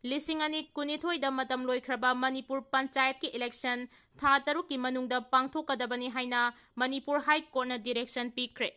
लिसिंग अनि कुनिथोइदा मतम लोइख्रबा मणिपुर पंचायत की इलेक्शन था तरुक की मनुंगदा पांगथोकदबनी हाइना मणिपुर हाई कोर्ट ना डायरेक्शन पीख्रे।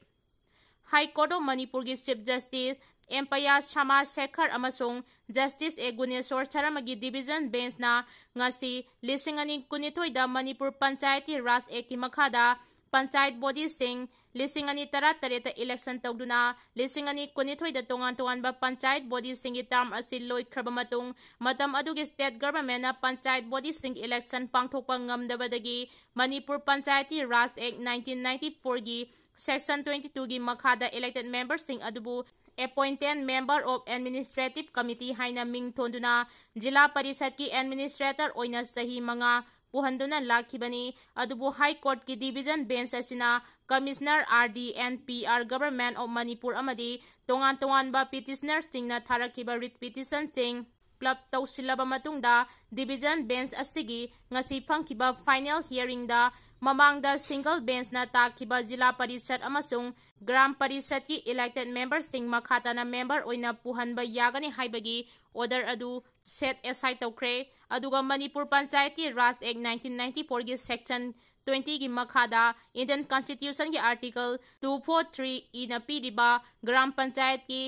हाई कोर्ट ऑफ मणिपुर की चीफ जस्टिस एम्पया शमा शेखर अमसोंग जस्टिस ए गुनेश्वर शर्मा की डिवीजन बेंच ना ngasi लिसिंग अनि कुनिथोइदा मणिपुर पंचायत की राज एक्ट की मखादा पंचायत बॉडी सिंह लिसिंग अनि तरा तरेत इलेक्शन तौदुना लिसिंग अनि कुनिथोइदा तोंगान तोंगानबा पंचायत बॉडी सिंह की टर्म असि लोइख्रबा मतुंग मतम अदुगी स्टेट गवर्नमेंट ना पंचायत बॉडी सिंह इलेक्शन पांगथोकपा ngamdabadagi मणिपुर पंचायत की राज एक्ट 1994 की सेक्शन 22 की मखादा इलेक्टेड मेंबर्स सिंह अदुबु appointed member of administrative committee हाइना मिंग थोंदुना जिला परिषद की एडमिनिस्ट्रेटर ओइना सही मंगा पुहंदुना लाखिबनी अदुबु हाई कोर्ट की डिवीजन बेंच असिना commissioner RDNPR government of Manipur अमदी तोंगान तोंगानबा पिटिशनर सिंगना थारकिबा रिट पिटिशन सिंग प्लब तौसिलबा मतुंगदा डिवीजन बेंच असिगी ngasi फंखिबा फाइनल हियरिंग दा ममांगदा सिंगल बेंच ना ताखिबा जिला परिषद अमसुंग ग्राम परिषद की इलेक्टेड मेंबर सिंग मखाताना मेंबर ओइना पुहनबा यागनी हाइबगी ऑर्डर अदु सेट एसाइड तौख्रे अदुगा मणिपुर पंचायत की राज एक्ट 1994 की सेक्शन 20 की मखादा इंडियन कॉन्स्टिट्यूशन की आर्टिकल 243 ई ना पीरिबा ग्राम पंचायत की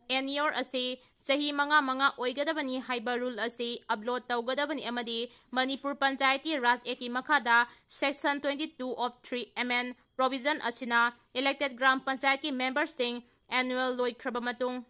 एनियोर असे सही मंगा मंगा ओइगदबनी हाइबा रूल असे अपलोड तौगदबनी अमदी मणिपुर पंचायत की राज एक्ट की मखादा सेक्शन 22 ऑफ 3 MN प्रोविजन असिना इलेक्टेड ग्राम पंचायत की मेंबर्स सिंग एनुअल लोइख्रबा मतुंग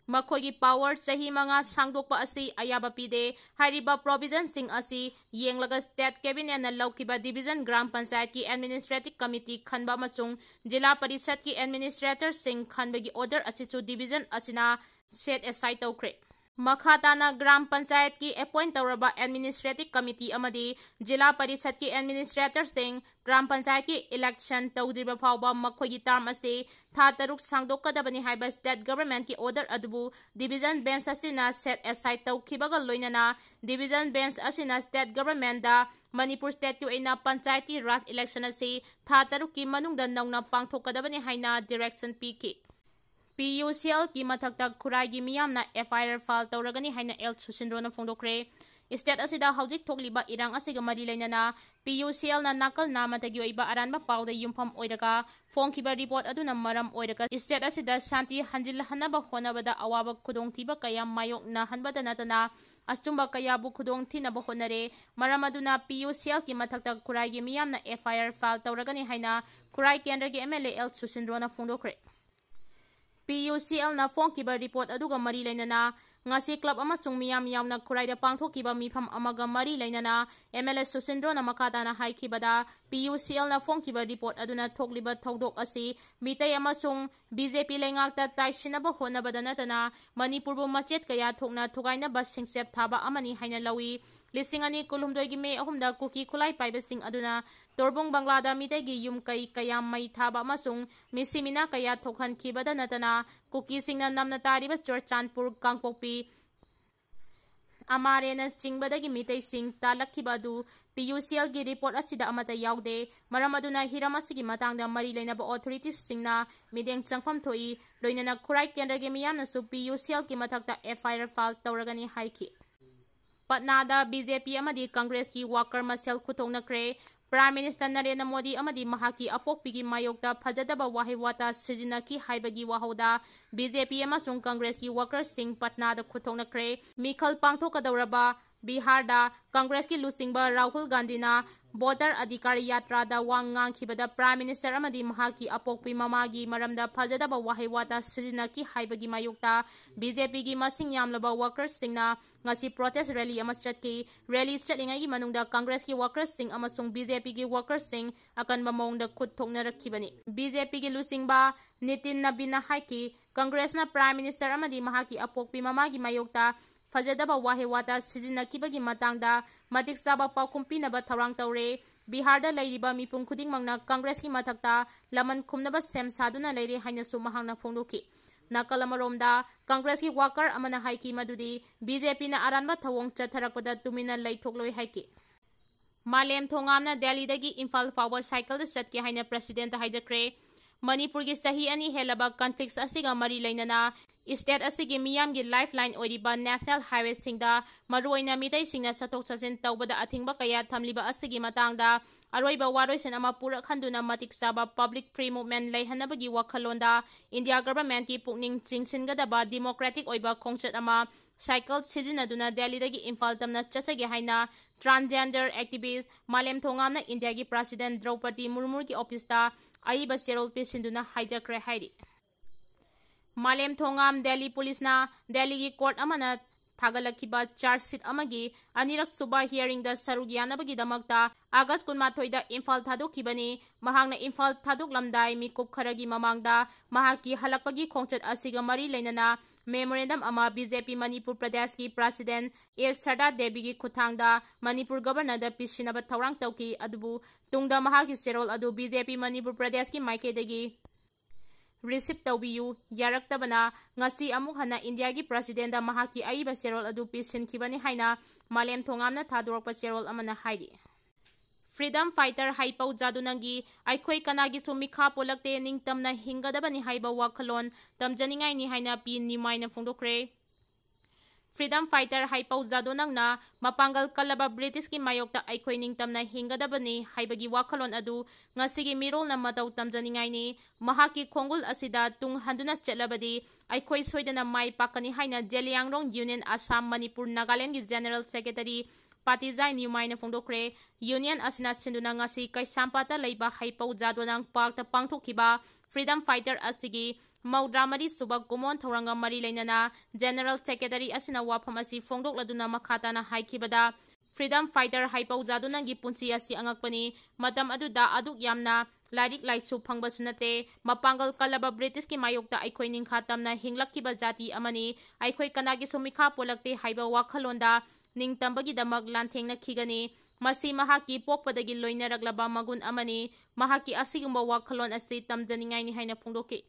मखोगी पावर सही मंगा सांगदोकपा असि अयाबा पीदे हाइरिबा प्रोविजन सिंग असि येंगलगा स्टेट कैबिनेट ना लौकिबा डिवीजन ग्राम पंचायत की एडमिनिस्ट्रेटिव कमिटी खनबा मसुंग जिला परिषद की एडमिनिस्ट्रेटर सिंग खनबगी ऑर्डर असिसु डिवीजन असिना सेट एसाइड तौख्रे मखाताना ग्राम पंचायत की अपॉइंट तौरबा एडमिनिस्ट्रेटिव कमिटी अमदी जिला परिषद की एडमिनिस्ट्रेटर सिंग ग्राम पंचायत की इलेक्शन तौद्रिबा फावबा मखोगी टर्म असे था तरुक सांगदोकदबनी हाइबा स्टेट गवर्नमेंट की ऑर्डर अदुबु डिवीजन बेंच असिना सेट एसाइड तौखिबगा लोइनना डिवीजन बेंच असिना स्टेट गवर्नमेंट दा मणिपुर स्टेट की ओइना पंचायत की राज इलेक्शन असे था तरुक की मनुंगदा नौना पांगथोकदबनी हाइना डायरेक्शन पीखि PUCL की मथक्ता खुराई मियामना FIR फाइल तौरगनी हाइना एल सुशिंद्रोना फोंदोक्रे स्टेट असिदा हौजिक थोकलिबा इरांग असिगा मरी लेनना PUCL ना नाकल नामतगी ओइबा अरानबा पाउदा युमफम ओइरगा फोंखिबा रिपोर्ट अदुना मरम ओइरगा स्टेट असिदा शांति हंजिल हनबा होनबदा अवाबा खुदोंथिबा कया मायोकना हनबदा नतना अचुंबा कयाबु खुदोंथिनबा होनरे मरम अदुना PUCL की मथक्ता खुराई मियामना FIR फाइल तौरगनी हाइना खुराई केंद्र की MLA एल सुशिंद्रोना फोंदोक्रे PUCL ना फोंखिबा रिपोर्ट अदुगा मरी लेनना ngasi club amasung miyam yamna khuraida pangthokiba mifam amaga mari lainana MLA Sushindro na makata na haikibada PUCL na phongkiba report aduna thokliba thodok asi mitai amasung BJP lengakta taisinaba honabada natana Manipur bu machet kaya thokna thogaina ba singsep thaba amani haina lawi lising ani kulumdoi gi me ahumda kuki khulai paiba sing aduna torbong banglada mitai gi yum kai kayam mai thaba amasung misimina kaya thokhan khibada natana kuki singna namna tariba Churchandpur Kangpokpi Amarena Chingbadagi Mitai Singh Talakhibadu PUCL gi report asida amata yaude maramaduna hiramasigi matangda mari lainaba authorities singna mideng changpham thoi loinana khurai kendra gi miyamna su PUCL ki mathakta FIR file tawragani haiki Patna da BJP amadi Congress ki worker masel Khut Thoknakhre Prime Minister Narendra Modi amadi mahaki apokpigi mayokta phajadaba wahi wata sijinaki haibagi wahoda BJP amasung Congress ki workers sing Patna da Khut Thoknakhre mikhal pangthokadawraba Bihar da Congress ki lusingba Rahul Gandhi na voter adhikari yatra da wangang khibada Prime Minister amadi mahaki apokpi mamagi maramda phajadaba wahi wata sijinaki haibagi mayokta BJP gi masing yamlaba workers singna ngasi protest rally amaschatki rally chatlingai gi manungda Congress ki workers sing amasung BJP gi workers sing akan mamongda Khut Thoknakhibani BJP gi lusingba Nitin Nabina haiki Congress na Prime Minister amadi mahaki apokpi mamagi mayokta Fajadaba wahe wata sijinakibagi matangda matik saba paukumpinaba tharang taure Bihar da lairiba mipum khuding mangna Congress ki mathakta laman khumnaba sem saduna lairi haina su mahangna phongdoki Nakalamarom da Congress ki worker amana haiki madudi BJP na aranba thawong chatharakpada tumina laithokloi haiki Malem thongamna Delhi dagi Imphal fawba cycle da chatke haina president haijakre Manipur ki sahi ani helaba conflicts asiga mari lainana state असꯤꯒꯤ ꯃꯤꯌꯥꯝꯒꯤ ꯂꯥꯏꯐꯂꯥꯏꯟ ꯑꯣꯏꯔꯤꯕ national ꯍꯥꯏꯋꯦꯁꯤꯡꯗ ꯃꯔꯨꯑꯣꯏꯅ ꯃꯤꯇꯩꯁꯤꯡꯅ ꯆꯠꯊꯣꯛ ꯆꯠꯁꯤꯟ ꯇꯧꯕꯗ ꯑꯊꯤꯡꯕ ꯀꯌꯥ ꯊꯝꯂꯤꯕ ꯑꯁꯤꯒꯤ ꯃꯇꯥꯡꯗ ꯑꯔꯣꯏꯕ ꯋꯥꯔꯣꯏꯁꯤꯟ ꯑꯃ ꯄꯨꯔꯛꯍꯟꯗꯨꯅ ꯃꯇꯤꯛ ꯆꯥꯕ ꯄꯕ꯭ꯂꯤꯛ ꯐ꯭ꯔꯤ ꯃꯨꯚꯃꯦꯟꯠ ꯂꯩꯍꯟꯅꯕꯒꯤ ꯋꯥꯈꯜꯂꯣꯟꯗ ꯏꯟꯗꯤꯌꯥ ꯒꯚꯔꯟꯃꯦꯟꯠꯀꯤ ꯄꯨꯛꯅꯤꯡ ꯆꯤꯡꯁꯤꯟꯒꯗꯕ ꯗꯦꯃꯣꯀ꯭ꯔꯦꯇꯤꯛ ꯑꯣꯏꯕ ꯈꯣꯡꯆꯠ ꯑꯃ ꯁꯥꯏꯀꯜ ꯁꯤꯖꯤꯟꯅꯗꯨꯅ ꯗꯦꯜꯂꯤꯗꯒꯤ ꯏꯝꯐꯥꯜ ꯇꯝꯅ ꯆꯠꯆꯒꯦ ꯍꯥꯏꯅ ꯇ꯭ꯔꯥꯟꯁꯖꯦꯟꯗꯔ ꯑꯦꯛꯇꯤꯚꯤꯁꯠ ꯃꯥꯂꯦꯝ ꯊꯣꯡꯉꯥꯝꯅ ꯏꯟꯗꯤꯌꯥꯒꯤ ꯄ꯭ꯔꯦꯁꯤꯗꯦꯟꯠ ꯗ꯭ꯔꯧꯄꯗꯤ ꯃꯨꯔꯃꯨꯒꯤ ꯑꯣꯐꯤꯁꯇ ꯑꯏꯕ ꯆꯦꯔꯣꯜ ꯄꯤꯁꯤꯟꯗꯨꯅ ꯍꯥꯏꯖꯈ꯭ꯔꯦ ꯍꯥꯏꯔꯤ꯫ ꯃꯥꯂꯦꯝ ꯊꯣꯡꯉꯥꯝ ꯗꯦꯜꯂꯤ ꯄꯨꯂꯤꯁꯅ ꯗꯦꯜꯂꯤꯒꯤ ꯀꯣꯔꯠ ꯑꯃꯅ ꯊꯥꯒꯠꯂꯛꯈꯤꯕ ꯆꯥꯔꯖ ꯁꯤꯠ ꯑꯃꯒꯤ ꯑꯅꯤꯔꯛ ꯁꯨꯕ ꯍꯤꯌꯔꯤꯡꯗ ꯁꯔꯨꯛ ꯌꯥꯅꯕꯒꯤꯗꯃꯛꯇ ꯑꯥꯒꯁꯠ 12ꯗ ꯏꯝꯐꯥꯜ ꯊꯥꯗꯣꯛꯈꯤꯕꯅꯤ꯫ ꯃꯍꯥꯛꯅ ꯏꯝꯐꯥꯜ ꯊꯥꯗꯣꯛꯂꯝꯗꯥꯏ ꯃꯤꯀꯨꯞ ꯈꯔꯒꯤ ꯃꯃꯥꯡꯗ ꯃꯍꯥꯛꯀꯤ ꯍꯜꯂꯛꯄꯒꯤ ꯈꯣꯡꯆꯠ ꯑꯁꯤꯒ ꯃꯔꯤ ꯂꯩꯅꯅ ꯃꯦꯃꯣꯔꯦꯟꯗꯝ ꯑꯃ ꯕꯤꯖꯦꯄꯤ ꯃꯅꯤꯄꯨꯔ ꯄ꯭ꯔꯗꯦꯁꯀꯤ ꯄ꯭ꯔꯦꯁꯤꯗꯦꯟꯠ ꯑꯦꯁ ꯁꯔꯗꯥ ꯗꯦꯕꯤꯒꯤ ꯈꯨꯠꯊꯥꯡꯗ ꯃꯅꯤꯄꯨꯔ ꯒꯚꯔꯅꯔꯗ ꯄꯤꯁꯤꯟꯅꯕ ꯊꯧꯔꯥꯡ ꯇꯧꯈꯤ꯫ ꯑꯗꯨꯕꯨ ꯇꯨꯡꯗ ꯃꯍꯥꯛꯀꯤ ꯆꯦꯔꯣꯜ ꯑꯗꯨ ꯕꯤꯖꯦꯄꯤ ꯃꯅꯤꯄꯨꯔ ꯄ꯭ꯔꯗꯦꯁꯀꯤ ꯃꯥꯏꯀꯩꯗꯒꯤ ꯔꯤꯁꯤꯞ ꯇꯧꯕꯤꯌꯨ ꯌꯥꯔꯛꯇꯕꯅ ꯉꯁꯤ ꯑꯃꯨꯛ ꯍꯟꯅ ꯏꯟꯗꯤꯌꯥꯒꯤ ꯄ꯭ꯔꯦꯁꯤꯗꯦꯟꯠꯗ ꯃꯍꯥꯛꯀꯤ ꯑꯏꯕ ꯆꯦꯔꯣꯜ ꯑꯗꯨ ꯄꯤꯁꯤꯟꯈꯤꯕꯅꯤ ꯍꯥꯏꯅ ꯃꯥꯂꯦꯝ ꯊꯣꯡꯉꯥꯝꯅ ꯊꯥꯗꯣꯔꯛꯄ ꯆꯦꯔꯣꯜ ꯑꯃꯅ ꯍꯥꯏꯔꯤ꯫ ꯐ꯭रीडम ꯐꯥꯏꯇꯔ ꯍꯩꯄꯧ ꯖꯥꯗꯨꯅꯪꯒꯤ ꯑꯩꯈꯣꯏ ꯀꯅꯥꯒꯤꯁꯨ ꯃꯤꯈꯥ ꯄꯣꯜꯂꯛꯇꯦ ꯅꯤꯡꯇꯝꯅ ꯍꯤꯡꯒꯗꯕꯅꯤ ꯍꯥꯏꯕ ꯋꯥꯈꯜꯂꯣꯟ ꯇꯝꯖꯅꯤꯡꯉꯥꯏꯅꯤ ꯍꯥꯏꯅ ꯄꯤ ꯅꯤꯃꯥꯏꯅ ꯐꯣꯡꯗꯣꯛꯈ꯭ꯔꯦ꯫ ꯐ꯭रीडम फाइटर हाइपौ जादोनंगना मपांगल कल्लबा ब्रिटिशकी मायोक्ता अखोई निंगतमना हिंगदबनी हाइबगी वाखलोन अदु ngasiगी मिरोलना मतौ तमजनिंगाइनी महाकी खोंगुल असिदा तुंग हंदुना चेलबदी अखोई सोइदना माइ पाकनी हाइना जेलियांगरोंग यूनियन असम मणिपुर नागालैंड की जनरल सेक्रेटरी पातिजाई न्यूमाइना फोंदोक्रे। यूनियन असिना सिंदुना ngasi कैसामपाता लैबा हाइपौ जादोनंग पार्कता पांगथोखिबा फ्रीडम फाइटर असिगी मौद्रामरी सुबा कुमोन थौरंगा मरी लेनना जनरल सेक्रेटरी असिना वाफम असि फोंदोक्लदुना मखाताना हाइखिबदा फ्रीडम फाइटर हाइपौ जादुनंगी पुंसी असि अंगकपनी मतम अदुदा अदुक यामना लाइरिक लाइसु फंगबसु नते मपांगल कलबा ब्रिटिश की मायोक्ता अखोई निंखा तमना हिंगलक्खिबा जाति अमनी अखोई कनागी सुमिखा पोलक्ते हाइबा वाखलोंदा निंगतंबगीदमक लांथेंगनखिगनी मसी महाकी पोकपदगी लोइनरगलबा मगुन अमनी महाकी असिगुंबा वाखलोन असि तमजनिंगाइनी हाइना फोंदोके।